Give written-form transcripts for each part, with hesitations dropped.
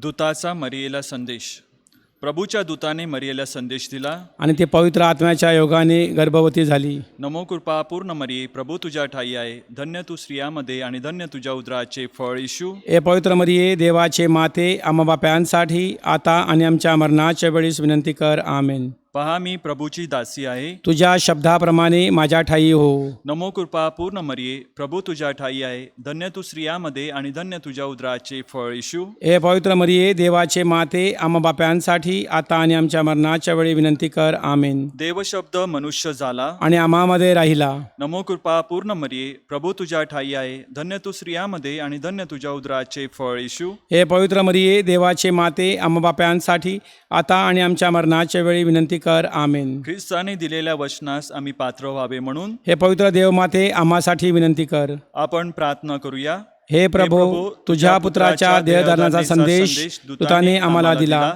दूताचा मरियेला संदेश. प्रभूच्या दूताने मरियेला संदेश दिला. आणि ते पवित्र आत्म्याच्या योगाने गर्भवती झाली. नमो कृपा पूर्ण मरिये, प्रभू तुझ्या ठाई आहे. धन्य तू स्त्रियामध्ये आणि धन्य तुझ्या उदराचे फळ येशू. ए पवित्र मरिये, देवाचे माते, आम्हा बाप्यांसाठी आता आणि आमच्या मरणाच्या वेळेस विनंती कर. आमेन. पहा, मी प्रभूची दासी आहे. तुझ्या शब्दाप्रमाणे माझ्या ठाई हो. नमो कृपा पूर्ण मरिये, प्रभू तुझ्या ठाई आहे. धन्य तू स्त्रियामध्ये आणि धन्य तुझ्या उदराचे फळ येशू. ए पवित्र मरिये, देवाचे माते, आम्हा बाप्यांसाठी आता आणि आमच्या मरणाच्या वेळी विनंती कर. आमेन. देवशब्द मनुष्य झाला आणि आम्हामध्ये राहिला. नमो कृपा पूर्ण मरिये, प्रभू तुझ्या ठाई आहे. धन्य तू स्त्रियामध्ये आणि धन्य तुझ्या उदराचे फळ येशू. हे पवित्र मरिये, देवाचे माते, आम्हा बाप्यांसाठी आता आणि आमच्या मरणाच्या वेळी विनंती कर. आमेन. ख्रिस्ताने दिलेल्या वचनास आम्ही पात्र व्हावे म्हणून हे पवित्र देवमाते, आम्हासाठी विनंती कर. आपण प्रार्थना करूया. हे प्रभू, तुझ्या पुत्राच्या देहधारणाचा संदेश दूताने आम्हाला दिला.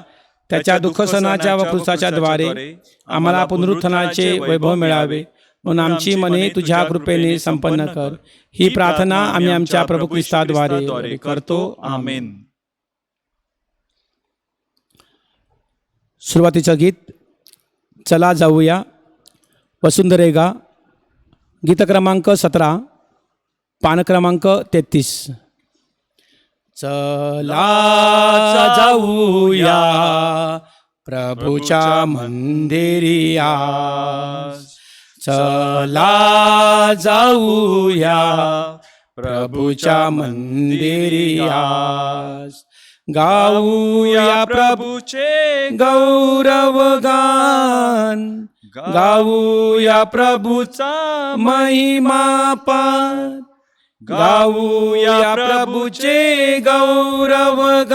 त्याच्या दुःखसनाच्या व क्रूसाच्या द्वारे आम्हाला पुनरुत्थानाचे वैभव मिळावे म्हणून आमची मने तुझ्या कृपेने संपन्न कर. ही प्रार्थना आम्ही आमच्या प्रभू ख्रिस्ताद्वारे करतो. आमेन. सुरुवातीचं गीत चला जाऊया. वसुंधरेगा, गीत क्रमांक 17, पान क्रमांक 33. चला जाऊया प्रभूच्या मंदिरी आज. चला जाऊया प्रभूच्या मंदिरी आज. गाऊया प्रभूचे गौरवगान. गाऊया प्रभूचा महिमा पार. गाऊया प्रभूचे गौरवगान.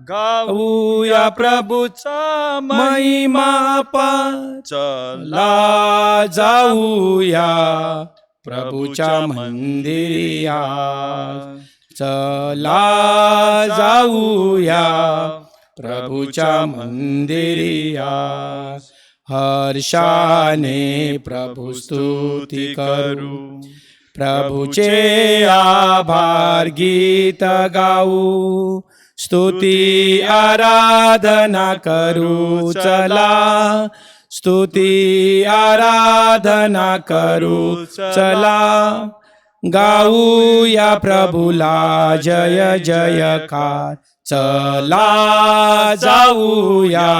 गाऊया प्रभूचा महिमा पार. चला जाऊया प्रभूच्या मंदिरी आज. चला जाऊया प्रभूच्या मंदिरी आज. हर्षाने प्रभू स्तुती करू. प्रभूचे आभार गीत गाऊ. स्तुती आराधना करू. चला स्तुती आराधना करू. चला गाऊया प्रभूला जय जयकार. चला जाऊया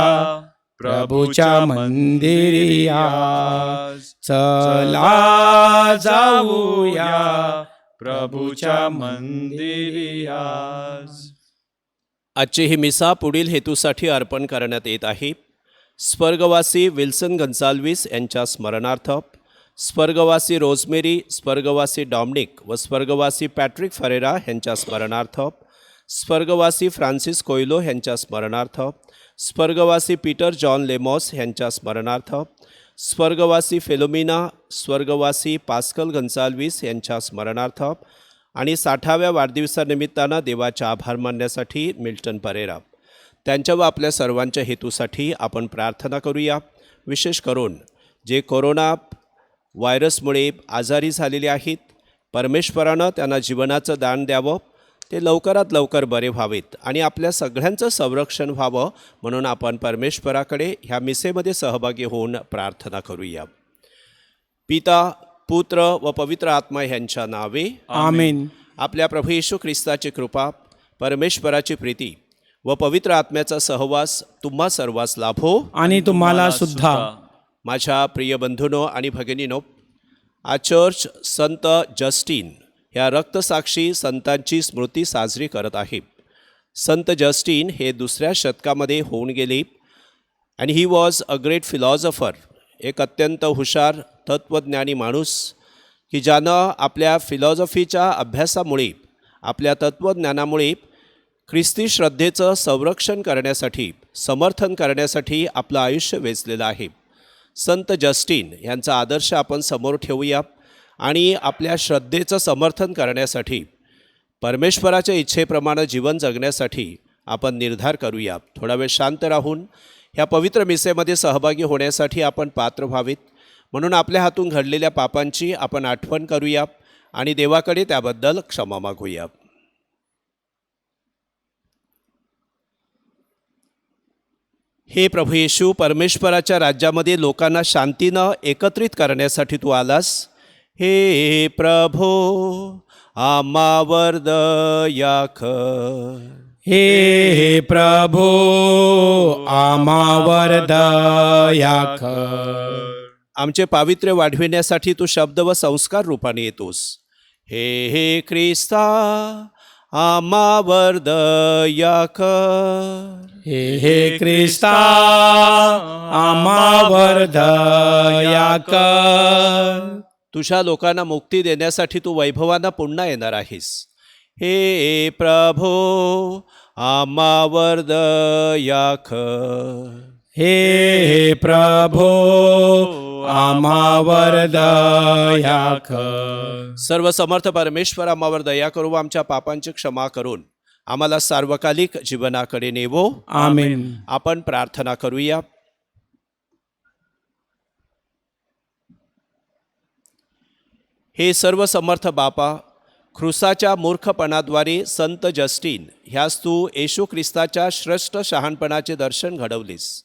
प्रभूच्या मंदिरी आज. चला जाऊया प्रभूच्या मंदिरी आज. आजची ही मिसा पुढील हेतूसाठी अर्पण करण्यात येत आहे. स्वर्गवासी विल्सन गन्साल्विस यांच्या स्मरणार्थ, स्वर्गवासी रोजमेरी, स्वर्गवासी डॉमिनिक व स्वर्गवासी पॅट्रिक फरेरा यांच्या स्मरणार्थ, स्वर्गवासी फ्रान्सिस कोयलो यांच्या स्मरणार्थ, स्वर्गवासी पीटर जॉन लेमॉस यांच्या स्मरणार्थ, स्वर्गवासी फेलोमिना, स्वर्गवासी पास्कल गन्साल्विस यांच्या स्मरणार्थ आणि 60व्या वाढदिवसानिमित्तानं देवाचे आभार मानण्यासाठी मिल्टन परेरा त्यांच्या व आपल्या सर्वांच्या हेतूसाठी आपण प्रार्थना करूया. विशेष करून जे कोरोना व्हायरसमुळे आजारी झालेले आहेत, परमेश्वरानं त्यांना जीवनाचं दान द्यावं, ते लवकरात लवकर बरे व्हावेत आणि आपल्या सगळ्यांचं संरक्षण व्हावं म्हणून आपण परमेश्वराकडे ह्या मिसेमध्ये सहभागी होऊन प्रार्थना करूया. पिता, पुत्र व पवित्र आत्मा ह्यांच्या नावे आमेन. आपल्या प्रभू येशू ख्रिस्ताची कृपा, परमेश्वराची प्रीती व पवित्र आत्म्याचा सहवास तुम्हा सर्वांस लाभो आणि तुम्हाला सुद्धा. माझ्या प्रिय बंधूंनो आणि भगिनींनो, आज चर्च संत जस्टिन ह्या रक्तसाक्षी संतांची स्मृती साजरी करत आहे. संत जस्टिन हे 2ऱ्या शतकामध्ये होऊन गेले आणि he was a great philosopher, एक अत्यंत हुशार तत्त्वज्ञानी माणूस की ज्यानं आपल्या फिलॉसॉफीच्या अभ्यासामुळे, आपल्या तत्त्वज्ञानामुळे ख्रिस्ती श्रद्धेचं संरक्षण करण्यासाठी, समर्थन करण्यासाठी आपलं आयुष्य वेचलेलं आहे. संत जस्टिन यांचा आदर्श आपण समोर ठेवूया आणि आपल्या श्रद्धेचं समर्थन करण्यासाठी, परमेश्वराच्या इच्छेप्रमाणे जीवन जगण्यासाठी आपण निर्धार करूया. थोडा वेळ शांत राहून ह्या पवित्र मिसेमध्ये सहभागी होण्यासाठी आपण पात्र व्हावेत म्हणून आपल्या हातून घडलेल्या पापांची आपण आठवण करूया आणि देवाकडे त्याबद्दल क्षमा मागूया. हे प्रभू येशू, परमेश्वराच्या राज्यामध्ये लोकांना शांतीनं एकत्रित करण्यासाठी तू आलास. हे प्रभो, आम्हावर दया कर. हे प्रभो, आम्हावर दया कर. आमचे पावित्र्य वाढविण्यासाठी तू शब्द व संस्कार रूपाने येतोस. हे ख्रिस्ता, आम्हावर दया कर. हे ख्रिस्ता, आम्हावर दया कर. तुझ्या लोकांना मुक्ती देण्यासाठी तू वैभवानं पुन्हा येणार आहेस. हे प्रभो, आम्हावर दया कर. हे प्रभो, आम्हावर दया कर. सर्व समर्थ परमेश्वर, आम्हावर दया करू व आमच्या पापांची क्षमा करून आम्हाला सार्वकालिक जीवनाकडे नेवो. आमेन. आपण प्रार्थना करूया. हे सर्व समर्थ बापा, ख्रिस्ताच्या मूर्खपणाद्वारे संत जस्टिन ह्यास तू येशू ख्रिस्ताच्या श्रेष्ठ शहाणपणाचे दर्शन घडवलीस.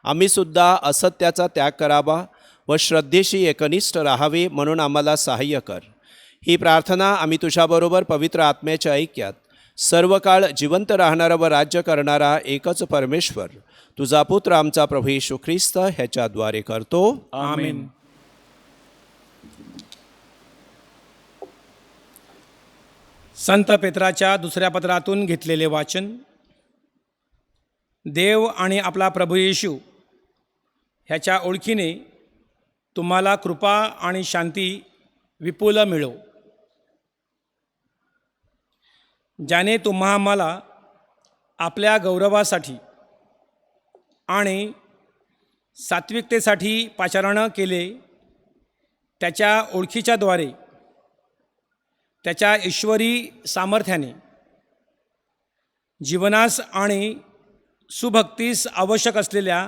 आम्ही सुद्धा असत्याचा त्याग करावा व श्रद्धेशी एकनिष्ठ राहावे म्हणून आम्हाला सहाय्य कर. ही प्रार्थना आम्ही तुझ्याबरोबर पवित्र आत्म्याच्या ऐक्यात सर्व काळ जिवंत राहणारा व राज्य करणारा एकच परमेश्वर, तुझा पुत्र आमचा प्रभू येशू ख्रिस्त ह्याच्याद्वारे करतो. आमेन. संत पेत्राच्या दुसऱ्या पत्रातून घेतलेले वाचन. देव आणि आपला प्रभू येशू ह्याच्या ओळखीने तुम्हाला कृपा आणि शांती विपुल मिळो. ज्याने तुम्हा आम्हाला आपल्या गौरवासाठी आणि सात्विकतेसाठी पाचारण केले, त्याच्या ओळखीच्याद्वारे त्याच्या ईश्वरी सामर्थ्याने जीवनास आणि सुभक्तीस आवश्यक असलेल्या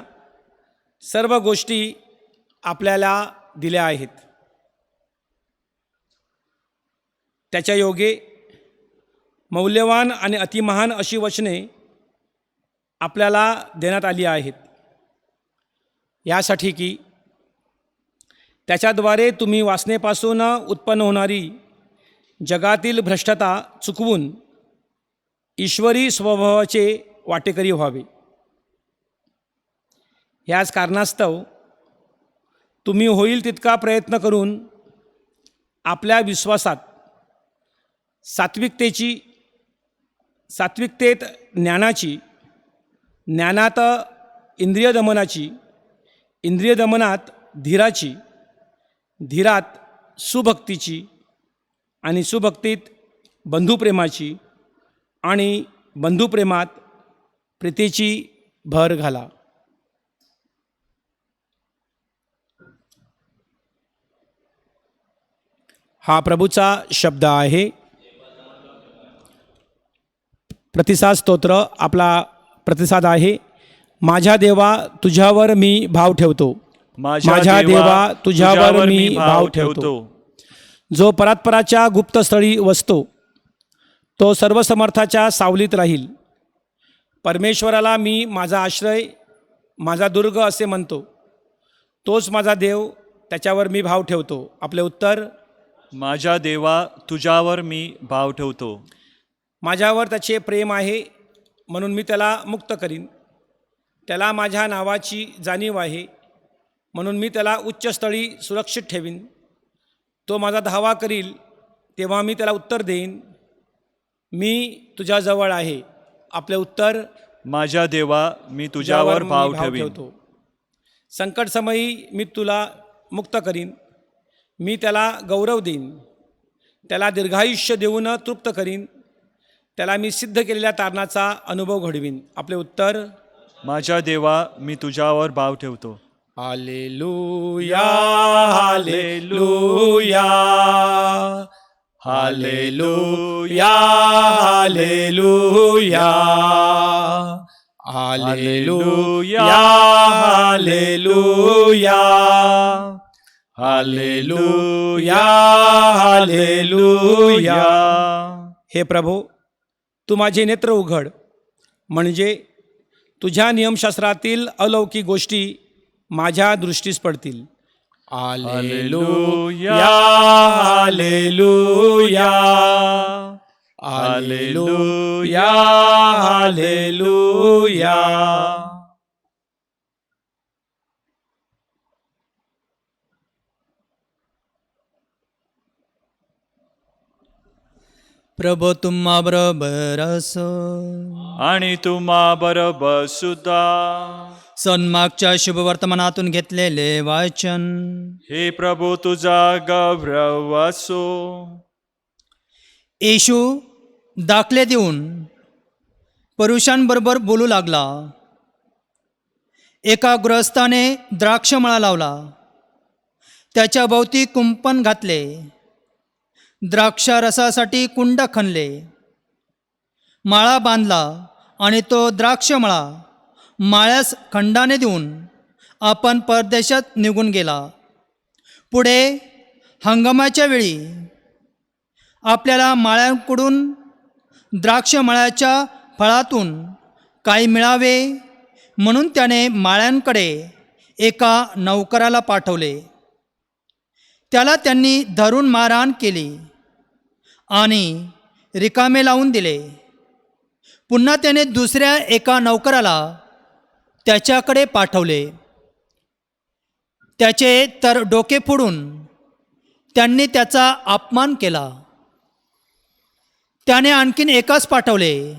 सर्व गोष्टी आपल्याला दिल्या आहेत. त्याच्या योगे मौल्यवान आणि अतिमहान अशी वचने आपल्याला देण्यात आली आहेत, यासाठी की त्याच्याद्वारे तुम्ही वासनेपासून उत्पन्न होणारी जगातील भ्रष्टता चुकवून ईश्वरी स्वभावाचे वाटेकरी व्हावे. याच कारणास्तव तुम्ही होईल तितका प्रयत्न करून आपल्या विश्वासात सात्विकतेत ज्ञानाची, ज्ञानात इंद्रियदमनाची, इंद्रियदमनात धीराची, धीरात सुभक्तीची आणि सुभक्तीत बंधुप्रेमाची आणि बंधुप्रेमात प्रीतीची भर घाला. हा प्रभूचा शब्द आहे. प्रतिसाद स्तोत्र. आपला प्रतिसाद आहे. माझ्या देवा तुझ्यावर मी भाव ठेवतो. माझ्या देवा तुझ्यावर मी भाव ठेवतो. जो परात्पराच्या गुप्तस्थळी वसतो तो सर्वसमर्थाच्या सावलीत राहील. परमेश्वराला मी माझा आश्रय, माझा दुर्ग असे म्हणतो. तोच माझा देव, त्याच्यावर मी भाव ठेवतो. आपले उत्तर. माझ्या देवा तुझ्यावर मी भाव ठेवतो. माझ्यावर त्याचे प्रेम आहे म्हणून मी त्याला मुक्त करीन. त्याला माझ्या नावाची जाणीव आहे म्हणून मी त्याला उच्चस्थळी सुरक्षित ठेवीन. तो माझा धावा करील तेव्हा मी त्याला उत्तर देईन. मी तुझ्याजवळ आहे. आपले उत्तर. माझ्या देवा मी तुझ्यावर भाव ठेवतो. संकटसमयी मी तुला मुक्त करीन. मी त्याला गौरव देईन. त्याला दीर्घायुष्य देऊन तृप्त करीन. त्याला मी सिद्ध केलेल्या तारणाचा अनुभव घडवीन. आपले उत्तर. माझ्या देवा मी तुझ्यावर भाव ठेवतो. Hallelujah, hallelujah, hallelujah, hallelujah, hallelujah, hallelujah, hallelujah, hallelujah. हे प्रभो, तू माझे नेत्र उघड, म्हणजे तुझ्या नियमशास्त्रातील अलौकिक गोष्टी माझ्या दृष्टीस पडतील. Hallelujah, hallelujah, hallelujah, hallelujah. प्रभो तुम्हा बरोबर असो. आणि तुम्हा बरोबर सुद्धा. सन्मागच्या शुभवर्तमानातून घेतलेले वाचन. हे प्रभू तुझा गौरव असो. येशू दाखले देऊन पुरुषांबरोबर बोलू लागला. एका गृहस्थाने द्राक्षमळा लावला, त्याच्या भोवती कुंपण घातले, द्राक्षारसासाठी कुंड खणले, माळा बांधला आणि तो द्राक्षमळा माळ्यास खंडाने देऊन आपण परदेशात निघून गेला. पुढे हंगामाच्या वेळी आपल्याला माळ्यांकडून द्राक्षमळ्याच्या फळातून काही मिळावे म्हणून त्याने माळ्यांकडे एका नौकराला पाठवले. त्याला त्यांनी धरून मारहाण केली आणि रिकामे लावून दिले. पुन्हा त्याने दुसऱ्या एका नौकराला त्याच्याकडे पाठवले. त्याचे तर डोके फोडून त्यांनी त्याचा अपमान केला. त्याने आणखीन एकाच पाठवले,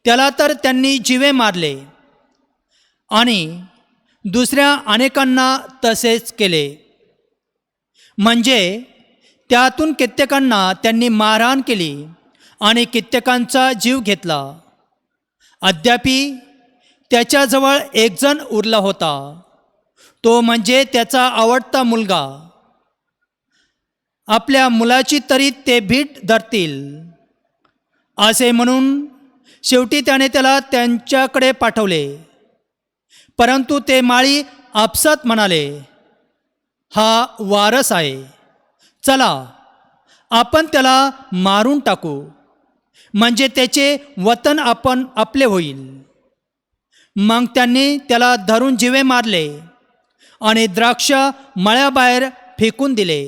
त्याला तर त्यांनी जीवे मारले आणि दुसऱ्या अनेकांना तसेच केले. म्हणजे त्यातून कित्येकांना त्यांनी मारहाण केली आणि कित्येकांचा जीव घेतला. अद्यापि त्याच्याजवळ एक जण उरला होता, तो म्हणजे त्याचा आवडता मुलगा. आपल्या मुलाची तरी ते भीट धरतील असे म्हणून शेवटी त्याने त्याला त्यांच्याकडे पाठवले. परंतु ते माळी आपसात म्हणाले, हा वारस आहे, चला आपण त्याला मारून टाकू, म्हणजे त्याचे वतन आपण आपले होईल. मग त्यांनी त्याला धरून जीवे मारले आणि द्राक्ष मळ्याबाहेर फेकून दिले.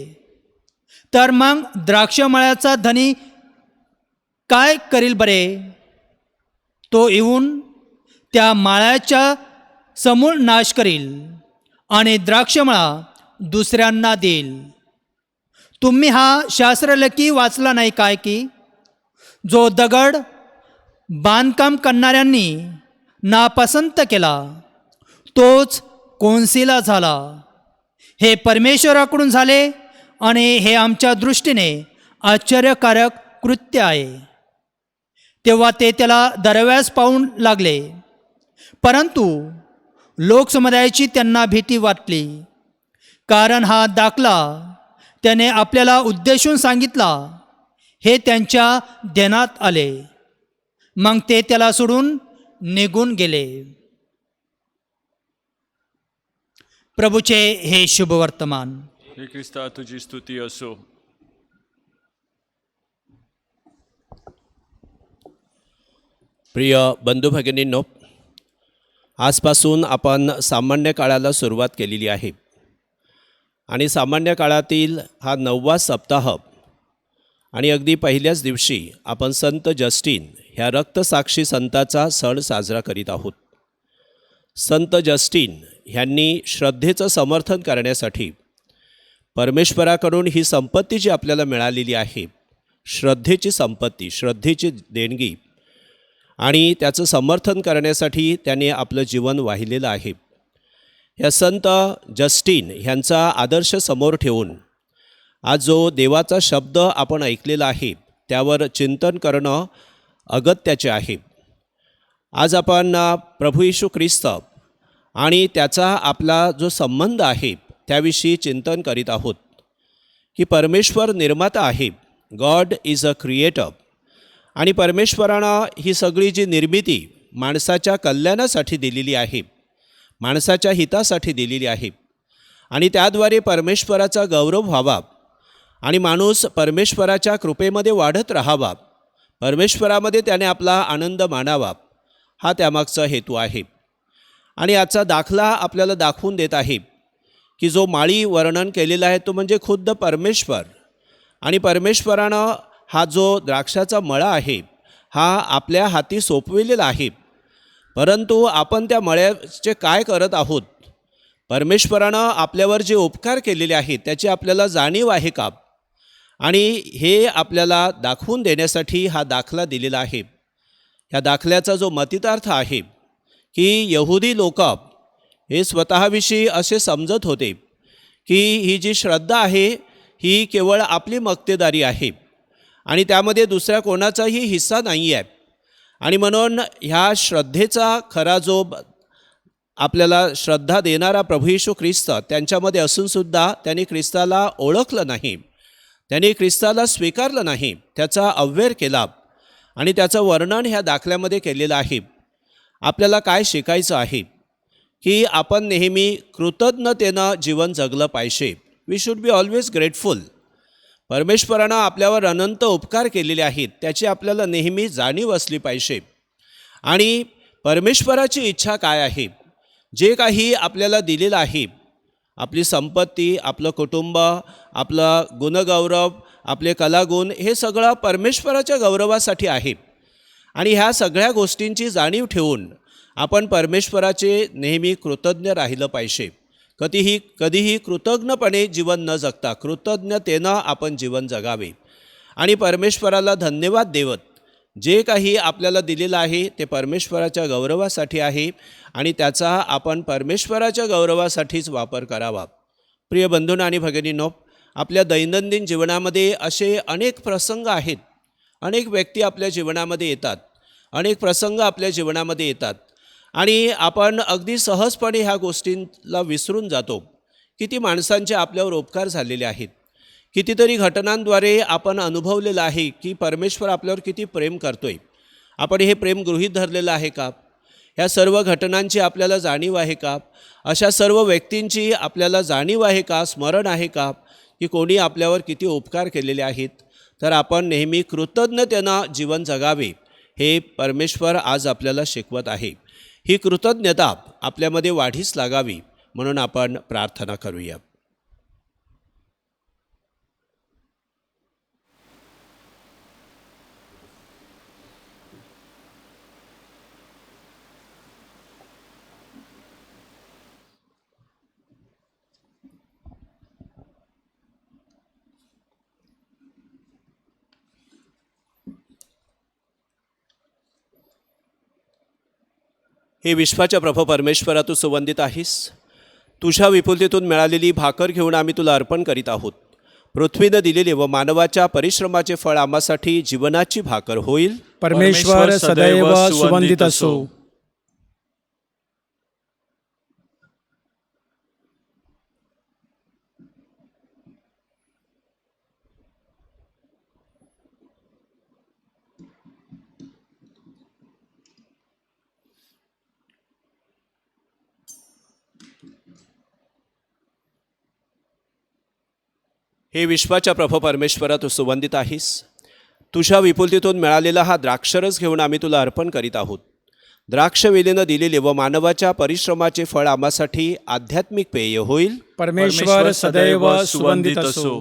तर मग द्राक्षमळ्याचा धनी काय करील बरे? तो येऊन त्या माळ्याचा समूळ नाश करील आणि द्राक्षमळा दुसऱ्यांना देईल. तुम्ही हा शास्त्रलेखी वाचला नाही काय की जो दगड बांधकाम करणाऱ्यांनी नापसंत केला तोच कोनशिला झाला. हे परमेश्वराकडून झाले आणि हे आमच्या दृष्टीने आश्चर्यकारक कृत्य आहे. तेव्हा ते त्याला दरव्यास पाहून लागले, परंतु लोकसमुदायाची त्यांना भीती वाटली, कारण हा दाखला त्याने आपल्याला उद्देशून सांगितला हे त्यांच्या ध्यानात आले. मग ते त्याला सोडून निघून गेले. प्रभूचे हे शुभवर्तमान. हे ख्रिस्ता तुझी स्तुती असो. प्रिय बंधू भगिनींनो, आजपासून आपण सामान्य काळाला सुरुवात केलेली आहे आणि सामान्य काळातील हा 9वा सप्ताह आणि अगदी पहिल्याच दिवशी आपण संत जस्टिन ह्या रक्तसाक्षी संताचा सण साजरा करीत आहोत. संत जस्टिन ह्यांनी श्रद्धेचं समर्थन करण्यासाठी परमेश्वराकडून ही संपत्ती जी आपल्याला मिळालेली आहे, श्रद्धेची संपत्ती, श्रद्धेची देणगी, आणि त्याचं समर्थन करण्यासाठी त्याने आपलं जीवन वाहिलेलं आहे. या संत जस्टिन ह्यांचा आदर्श समोर ठेवून आज जो देवाचा शब्द आपण ऐकलेला आहे त्यावर चिंतन करणं अगत्याचे आहे. आज आपण प्रभू येशू ख्रिस्त आणि त्याचा आपला जो संबंध आहे त्याविषयी चिंतन करीत आहोत की परमेश्वर निर्माता आहे. God is a creator. आणि परमेश्वरानं ही सगळी जी निर्मिती माणसाच्या कल्याणासाठी दिलेली आहे, माणसाच्या हितासाठी दिलेली आहे आणि त्याद्वारे परमेश्वराचा गौरव व्हावा आणि माणूस परमेश्वराच्या कृपेमध्ये वाढत राहावा, परमेश्वरामध्ये त्याने आपला आनंद मानावा हा त्यामागचा हेतू आहे. आणि आजचा दाखला आपल्याला दाखवून देत आहे की जो माळी वर्णन केलेला आहे तो म्हणजे खुद्द परमेश्वर. आणि परमेश्वरानं हा जो द्राक्षाचा मळा आहे हा आपल्या हाती सोपविलेला आहे. परंतु आपण त्या मळ्याचे काय करत आहोत? परमेश्वरानं आपल्यावर जे उपकार केलेले आहेत त्याची आपल्याला जाणीव आहे का? आणि हे आपल्याला दाखवून देण्यासाठी हा दाखला दिलेला आहे. ह्या दाखल्याचा जो मतितार्थ आहे की यहुदी लोक हे स्वतःविषयी असे समजत होते की ही जी श्रद्धा आहे ही केवळ आपली मक्तेदारी आहे आणि त्यामध्ये दुसऱ्या कोणाचाही हिस्सा नाही आहे. आणि म्हणून ह्या श्रद्धेचा खरा जो आपल्याला श्रद्धा देणारा प्रभू येशू ख्रिस्त त्यांच्यामध्ये असूनसुद्धा त्यांनी ख्रिस्ताला ओळखलं नाही, त्यांनी ख्रिस्ताला स्वीकारलं नाही, त्याचा अव्यय केला. आणि त्याचं वर्णन ह्या दाखल्यामध्ये केलेलं आहे. आपल्याला काय शिकायचं आहे की आपण नेहमी कृतज्ञतेनं जीवन जगलं पाहिजे. We should be always grateful. परमेश्वरानं आपल्यावर अनंत उपकार केलेले आहेत त्याची आपल्याला नेहमी जाणीव असली पाहिजे. आणि परमेश्वराची इच्छा काय आहे? जे काही आपल्याला दिलेलं आहे, आपली संपत्ती, आपलं कुटुंब, आपलं गुणगौरव, आपले कलागुण, हे सगळं परमेश्वराच्या गौरवासाठी आहे. आणि ह्या सगळ्या गोष्टींची जाणीव ठेवून आपण परमेश्वराचे नेहमी कृतज्ञ राहिलं पाहिजे. कधीही कृतज्ञपणे जीवन न जगता कृतज्ञतेनं आपण जीवन जगावे आणि परमेश्वराला धन्यवाद देवत जे काही आपल्याला दिलेलं आहे ते परमेश्वराच्या गौरवासाठी आहे आणि त्याचा आपण परमेश्वराच्या गौरवासाठीच वापर करावा. प्रिय बंधूंनो आणि भगिनींनो, आपल्या दैनंदिन जीवनामध्ये असे अनेक प्रसंग आहेत, अनेक व्यक्ती आपल्या जीवनामध्ये येतात, अनेक प्रसंग आपल्या जीवनामध्ये येतात आणि आपण अगदी सहजपणे ह्या गोष्टींना विसरून जातो. किती माणसांचे आपल्यावर उपकार झालेले आहेत, कितीतरी घटनांद्वारे आपण अनुभवलेलं आहे की परमेश्वर आपल्यावर किती प्रेम करतोय. आपण हे प्रेम गृहीत धरलेलं आहे का? ह्या सर्व घटनांची आपल्याला जाणीव आहे का? अशा सर्व व्यक्तींची आपल्याला जाणीव आहे का? स्मरण आहे का की कोणी आपल्यावर किती उपकार केलेले आहेत? तर आपण नेहमी कृतज्ञतेनं जीवन जगावे हे परमेश्वर आज आपल्याला शिकवत आहे. ही कृतज्ञता आपल्यामध्ये वाढीस लागावी म्हणून आपण प्रार्थना करूया. हे विश्वाच्या प्रभू परमेश्वरा, तू सुवंदित आहेस. तुझ्या विपुलतेतून मिळालेली भाकर घेऊन आम्ही तुला अर्पण करीत आहोत. पृथ्वीनं दिलेले व मानवाच्या परिश्रमाचे फळ आम्हासाठी जीवनाची भाकर होईल. परमेश्वर सदैव सुवंदित असो. हे विश्वाच्या प्रभू परमेश्वरा, तू सुवंदित आहेस. तुझ्या विपुलतेतून मिळालेला हा द्राक्षरस घेऊन आम्ही तुला अर्पण करीत आहोत. द्राक्षवेलीनं दिलेले व मानवाच्या परिश्रमाचे फळ आम्हासाठी आध्यात्मिक पेय होईल. परमेश्वर सदैव सुवंदित असो.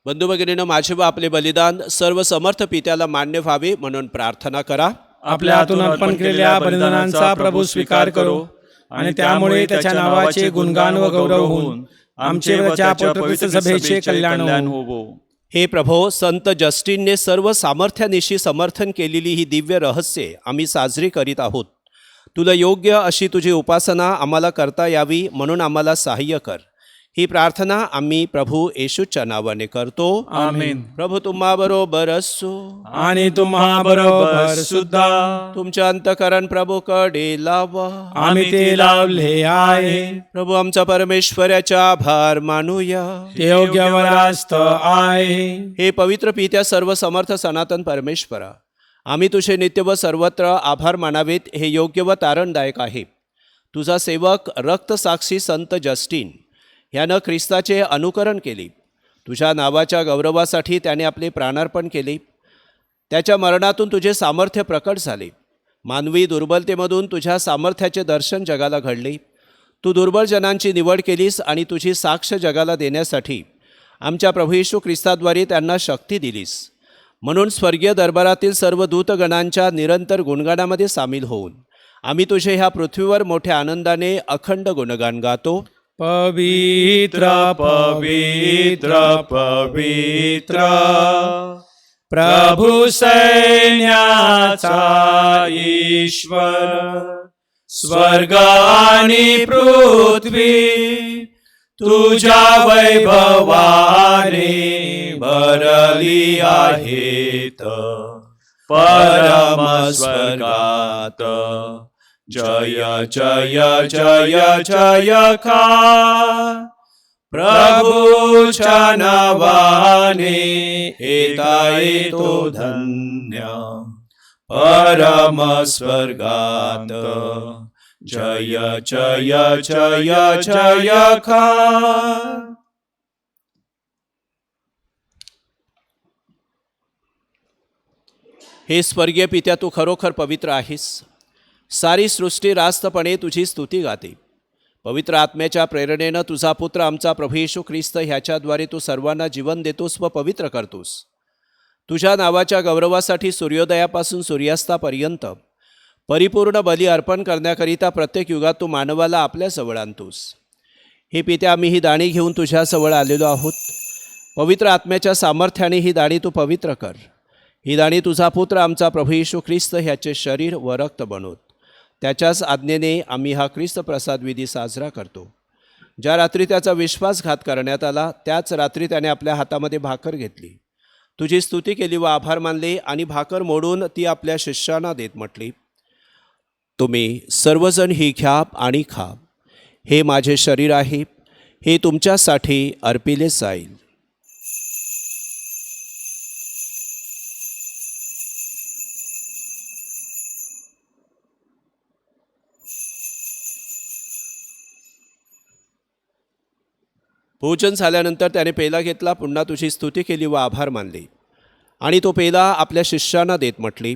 बंधू भगिनींनो, माझे व आपले बलिदान सर्व समर्थ पित्याला मान्य व्हावे म्हणून प्रार्थना करा. आपल्या हातून अर्पण केलेल्या बलिदानांचा प्रभू स्वीकार करो आणि त्यामुळे त्याच्या नावाचे गुणगान व गौरव होऊन आमचे व त्या पवित्र सभेचे कल्याण होवो. हे प्रभो, संत जस्टिनने सर्व सामर्थ्यानिशी समर्थन केलेली ही दिव्य रहस्ये आम्ही साजरी करीत आहोत. तुला योग्य अशी तुझी उपासना आम्हाला करता यावी म्हणून आम्हाला सहाय्य कर. ही प्रार्थना आम्ही प्रभू येशूच्या नावाने करतो. आमेन. प्रभू तुम्हा बरोबर असो आणि तुम्हा बरोबर सुद्धा. तुमच्या अंतःकरण प्रभूकडे लावा. आम्ही ते लावले आहे. प्रभू आमचा परमेश्वराचा आभार मानूया. ते योग्य व रास्त आहे. हे पवित्र पित्या सर्व समर्थ सनातन परमेश्वरा, आम्ही तुझे नित्य व सर्वत्र आभार मानावेत हे योग्य व तारणदायक आहे. तुझा सेवक रक्तसाक्षी संत जस्टिन ह्यानं ख्रिस्ताचे अनुकरण केले. तुझ्या नावाच्या गौरवासाठी त्याने आपले प्राणार्पण केले. त्याच्या मरणातून तुझे सामर्थ्य प्रकट झाले. मानवी दुर्बलतेमधून तुझ्या सामर्थ्याचे दर्शन जगाला घडले. तू दुर्बल जनांची निवड केलीस आणि तुझी साक्ष जगाला देण्यासाठी आमच्या प्रभू येशू ख्रिस्ताद्वारे त्यांना शक्ती दिलीस. म्हणून स्वर्गीय दरबारातील सर्व दूतगणांच्या निरंतर गुणगानामध्ये सामील होऊन आम्ही तुझे ह्या पृथ्वीवर मोठ्या आनंदाने अखंड गुणगान गातो. पवित्र पवित्र पवित्र प्रभु सैन्याचा ईश्वर, स्वर्ग आणि पृथ्वी तुझ्या वैभवाने भरली आहेत. परम स्वर्गात जय जय जय जयकार प्रभूच्या नावाने येता येतो धन्य. परम स्वर्गात जय जय जय जयकार. हे स्वर्गीय पित्या, तू खरोखर पवित्र आहेस. सारी सृष्टी रास्तपणे तुझी स्तुती गाते. पवित्र आत्म्याच्या प्रेरणेनं तुझा पुत्र आमचा प्रभू येशू ख्रिस्त ह्याच्याद्वारे तू सर्वांना जीवन देतोस व पवित्र करतोस. तुझ्या नावाच्या गौरवासाठी सूर्योदयापासून सूर्यास्तापर्यंत परिपूर्ण बली अर्पण करण्याकरिता प्रत्येक युगात तू मानवाला आपल्याजवळ आणतोस. हे पित्या, आम्ही ही दाणी घेऊन तुझ्याजवळ आलेलो आहोत. पवित्र आत्म्याच्या सामर्थ्याने ही दाणी तू पवित्र कर. ही दाणी तुझा पुत्र आमचा प्रभू येशू ख्रिस्त ह्याचे शरीर व रक्त बनवत. त्याच्याच आज्ञेने आम्ही हा ख्रिस्त प्रसाद विधी साजरा करतो. ज्या रात्री त्याचा विश्वासघात करण्यात आला त्याच रात्री त्याने आपल्या हातामध्ये भाकर घेतली, तुझी स्तुती केली व आभार मानले आणि भाकर मोडून ती आपल्या शिष्यांना देत म्हटली, तुम्ही सर्वजण ही घ्या आणि खा. हे माझे शरीर आहे, हे तुमच्यासाठी अर्पिले जाईल. भोजन झाल्यानंतर त्याने पेला घेतला, पुन्हा तुझी स्तुती केली व आभार मानले आणि तो पेला आपल्या शिष्यांना देत म्हटली,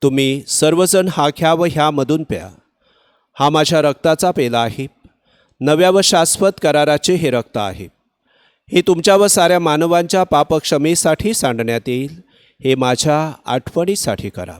तुम्ही सर्वजण हा घ्या व ह्यामधून प्या. हा माझ्या रक्ताचा पेला आहे. नव्या व शाश्वत कराराचे हे रक्त आहे. हे तुमच्या व साऱ्या मानवांच्या पापक्षमेसाठी सांडण्यात येईल. हे माझ्या आठवणीसाठी करा.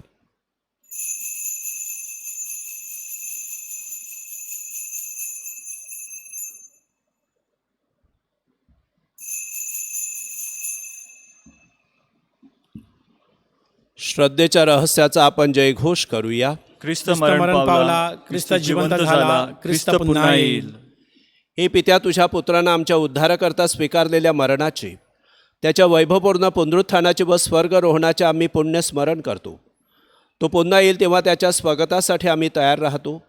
श्रद्धेच्या रहस्याचा आपण जयघोष करूया. ख्रिस्त ख्रिस्त मरण पावला, ख्रिस्त जिवंत झाला, ख्रिस्त पुन्हा येईल. हे पित्या, तुझ्या पुत्रानं आमच्या उद्धाराकरता स्वीकारलेल्या मरणाचे, त्याच्या वैभवपूर्ण पुनरुत्थानाचे व स्वर्गरोहणाचे आम्ही पुण्य स्मरण करतो. तो पुन्हा येईल तेव्हा त्याच्या स्वागतासाठी आम्ही तयार राहतो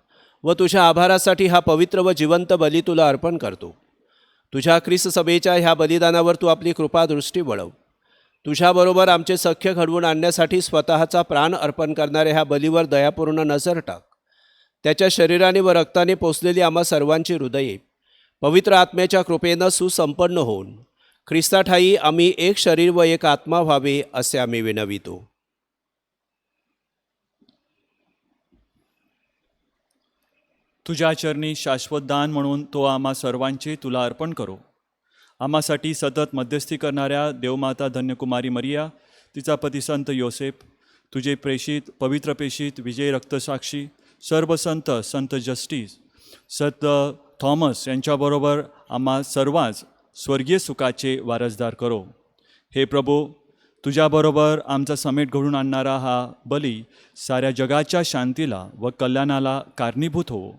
व तुझ्या आभारासाठी हा पवित्र व जिवंत बली तुला अर्पण करतो. तुझ्या ख्रिस्त सभेच्या ह्या बलिदानावर तू आपली कृपादृष्टी वळव. तुझ्याबरोबर आमचे सख्य घडवून आणण्यासाठी स्वतःचा प्राण अर्पण करणाऱ्या ह्या बलीवर दयापूर्ण नजर टाक. त्याच्या शरीराने व रक्ताने पोचलेली आम्हा सर्वांची हृदये पवित्र आत्म्याच्या कृपेनं सुसंपन्न होऊन ख्रिस्ताठायी आम्ही एक शरीर व एक आत्मा व्हावे असे आम्ही विनवितो. तुझ्या चरणी शाश्वत दान म्हणून तो आम्हा सर्वांचे तुला अर्पण करो. आम्हासाठी सतत मध्यस्थी करणाऱ्या देवमाता धन्यकुमारी मरिया, तिचा पती संत योसेफ, तुझे प्रेषित पवित्र प्रेषित विजय रक्तसाक्षी सर्व संत, संत जस्टिस, संत थॉमस यांच्याबरोबर आम्हा सर्वांच स्वर्गीय सुखाचे वारसदार करो. हे प्रभू, तुझ्याबरोबर आमचा समेट घडून आणणारा हा बली साऱ्या जगाच्या शांतीला व कल्याणाला कारणीभूत हो.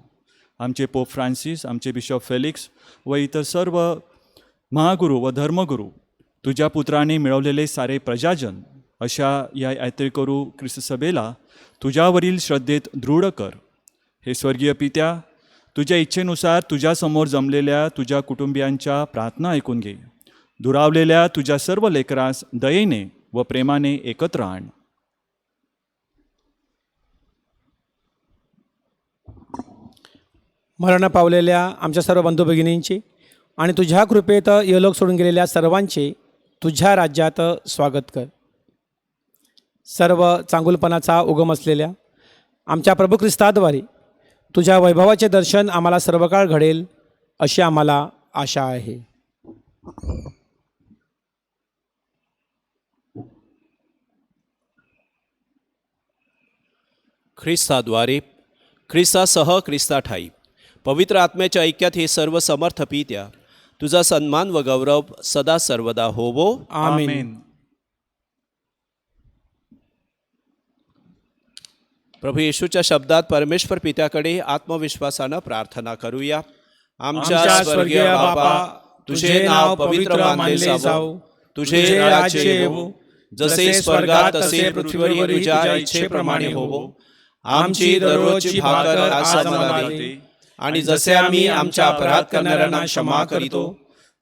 आमचे पोप फ्रान्सिस, आमचे बिशप फेलिक्स व इतर सर्व महागुरू व धर्मगुरू, तुझ्या पुत्राने मिळवलेले सारे प्रजाजन अशा या यात्रेकरू ख्रिस्त सभेला तुझ्यावरील श्रद्धेत दृढ कर. हे स्वर्गीय पित्या, तुझ्या इच्छेनुसार तुझ्यासमोर जमलेल्या तुझ्या कुटुंबियांच्या प्रार्थना ऐकून घे. दुरावलेल्या तुझ्या सर्व लेकरास दयेने व प्रेमाने एकत्र आण. मरण पावलेल्या आमच्या सर्व बंधू भगिनींची आणि तुझ्या कृपेत इहलोक सोडून गेलेल्या सर्वांचे तुझ्या राज्यात स्वागत कर. सर्व चांगुलपणाचा उगम असलेल्या आमच्या प्रभू ख्रिस्ताद्वारे तुझ्या वैभवाचे दर्शन आम्हाला सर्व काळ घडेल अशी आम्हाला आशा आहे. ख्रिस्ताद्वारे, ख्रिस्तासह, ख्रिस्ताठाई पवित्र आत्म्याच्या ऐक्यात हे सर्व समर्थ पित्या तुझा सन्मान व गौरव सदा सर्वदा होवो. आमेन. प्रभू येशूच्या शब्दात परमेश्वर पित्याकडे आत्मविश्वासानं प्रार्थना करूया. आमच्या स्वर्गीय बापा, तुझे नाव पवित्र मानले जावो, तुझे राज्य येवो, जसे स्वर्गात तसे पृथ्वीवर तुझ्या इच्छेप्रमाणे होवो. आमची दररोजची भाकर आज आम्हाला दे, आणि जसे आम्ही आमच्या अपराध करणाऱ्यांना क्षमा करीतो,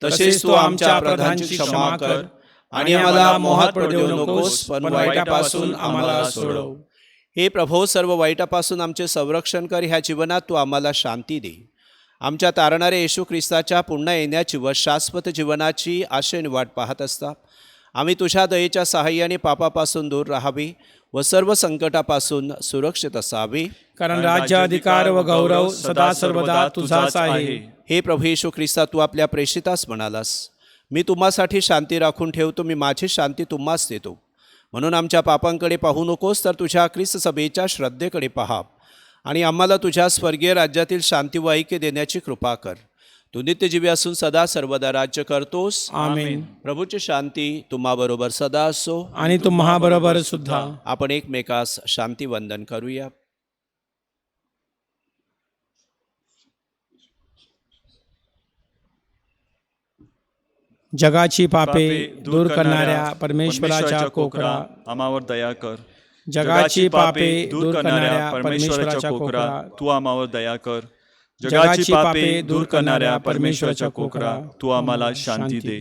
तसेच तू आमच्या अपराधांची क्षमा कर, आणि आम्हाला मोहात पडू देऊ नकोस, पण वाईटापासून आम्हाला सोडव. हे प्रभो, सर्व वाईटापासून आमचे संरक्षण कर. ह्या जीवनात तू आम्हाला शांती दे. आमच्या तारणाऱ्या येशू ख्रिस्ताच्या पुन्हा येण्याची व शाश्वत जीवनाची आशेने वाट पाहत असता आम्ही तुझ्या दयेच्या सहाय्याने पापापासून दूर राहावे व सर्व संकटापासून सुरक्षित असावे. कारण राज्य, अधिकार व गौरव सदा सर्वदा तुझाच आहे. हे प्रभू येशू ख्रिस्ता, तू आपल्या प्रेषितास म्हणालास, मी तुम्हासाठी शांती राखून ठेवतो, मी माझी शांती तुम्हास देतो. म्हणून आमच्या पापांकडे पाहू नकोस, तर तुझ्या ख्रिस्त सभेच्या श्रद्धेकडे पहा आणि आम्हाला तुझ्या स्वर्गीय राज्यातील शांती व ऐक्य देण्याची कृपा कर. तू नित्यजीवी असून सदा सर्वदा राज्य करतोस. आमेन. प्रभूची शांती तुम्हाबरोबर सदा असो. आणि तुम्हाबरोबर सुद्धा. आपण एकमेकास शांती वंदन करूया. जगाची पापे दूर करणाऱ्या परमेश्वराच्या कोकरा, आम्हावर दया कर. जगाची पापे दूर करणाऱ्या परमेश्वराच्या कोकरा, तू आम्हावर दया कर. जगाची पापे दूर करणाऱ्या परमेश्वराच्या कोकरा, तू आम्हाला शांती दे.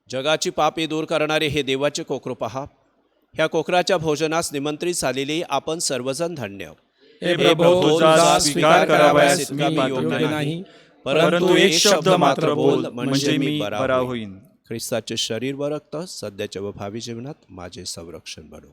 जगाची पापे दूर करणारे हे देवाचे कोकरू पहा. ह्या कोकराच्या भोजनास निमंत्रित झालेले आपण सर्वजण धन्य. हे प्रभो, तुझा स्वीकार करावयास मी योग्य नाही, परंतु एक शब्द मात्र बोल, म्हणजे मी बरा होईन. ख्रिस्ताचे शरीर व रक्त सध्याच्या व भावी जीवनात माझे संरक्षण बनव.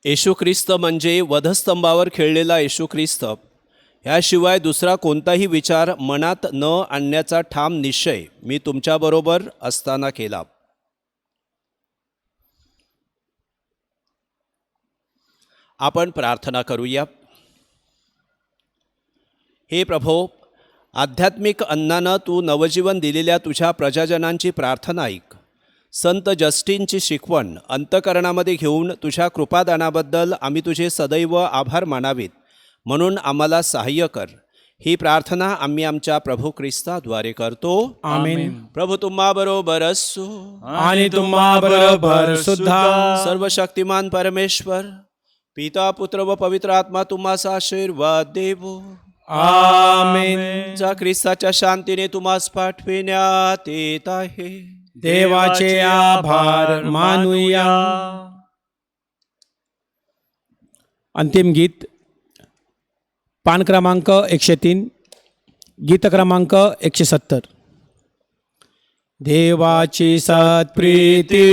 येशू ख्रिस्त म्हणजे वधस्तंभावर खेळलेला येशू ख्रिस्त, ह्याशिवाय दुसरा कोणताही विचार मनात न आणण्याचा ठाम निश्चय मी तुमच्याबरोबर असताना केला. आपण प्रार्थना करूया. हे प्रभो, आध्यात्मिक अन्नानं तू नवजीवन दिलेल्या तुझ्या प्रजाजनांची प्रार्थना ऐक. संत जस्टिनची शिकवण अंतकरणामध्ये घेऊन तुझ्या कृपादानाबद्दल आम्ही तुझे सदैव आभार मानावेत म्हणून आम्हाला सहाय्य कर. ही प्रार्थना आम्ही आमच्या प्रभू ख्रिस्ताद्वारे करतो. आमेन. प्रभू तुम्हा बरोबर असो आणि तुम्हा बरोबर सुद्धा. सर्व शक्तिमान परमेश्वर पिता पुत्र व पवित्र आत्मा तुम्हास आशीर्वाद देवो. आमेन. जा ख्रिस्ताच्या शांतीने तुम्हास पाठविण्यात येत आहे. देवाचे आभार मानूया. अंतिम गीत पान क्रमांक 103, गीत क्रमांक 170. देवाची सत्प्रीती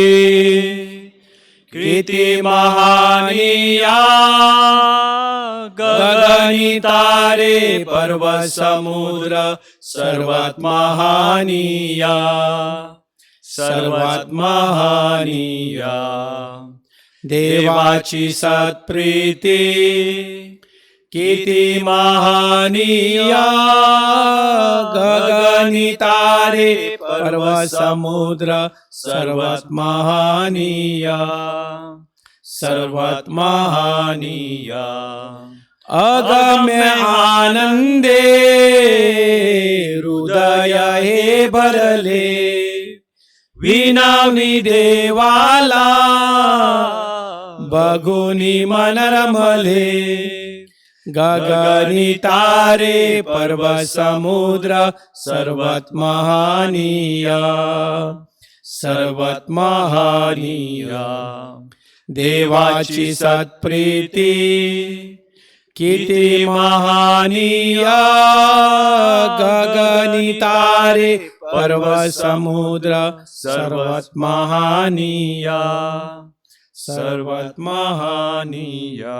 किती महानिया, गगनी तारे पर्वत समुद्र सर्वात महानिया, सर्वात महानिया. देवाची सत्प्रीती किती महानिया, गगनी तारे पर्वत समुद्र सर्वात महानिया, सर्वात महानिया. अगम्य आनंदे हृदय हे भरले, विनावनी देवाला बघुनी मन रमले. गगनी तारे पर्वत समुद्र सर्वात महानिया, सर्वात महानिया. देवाची सत्प्रीती किती महानिया, गगनी तारे पर्वत समुद्र सर्वात महानिया, सर्वात महानिया.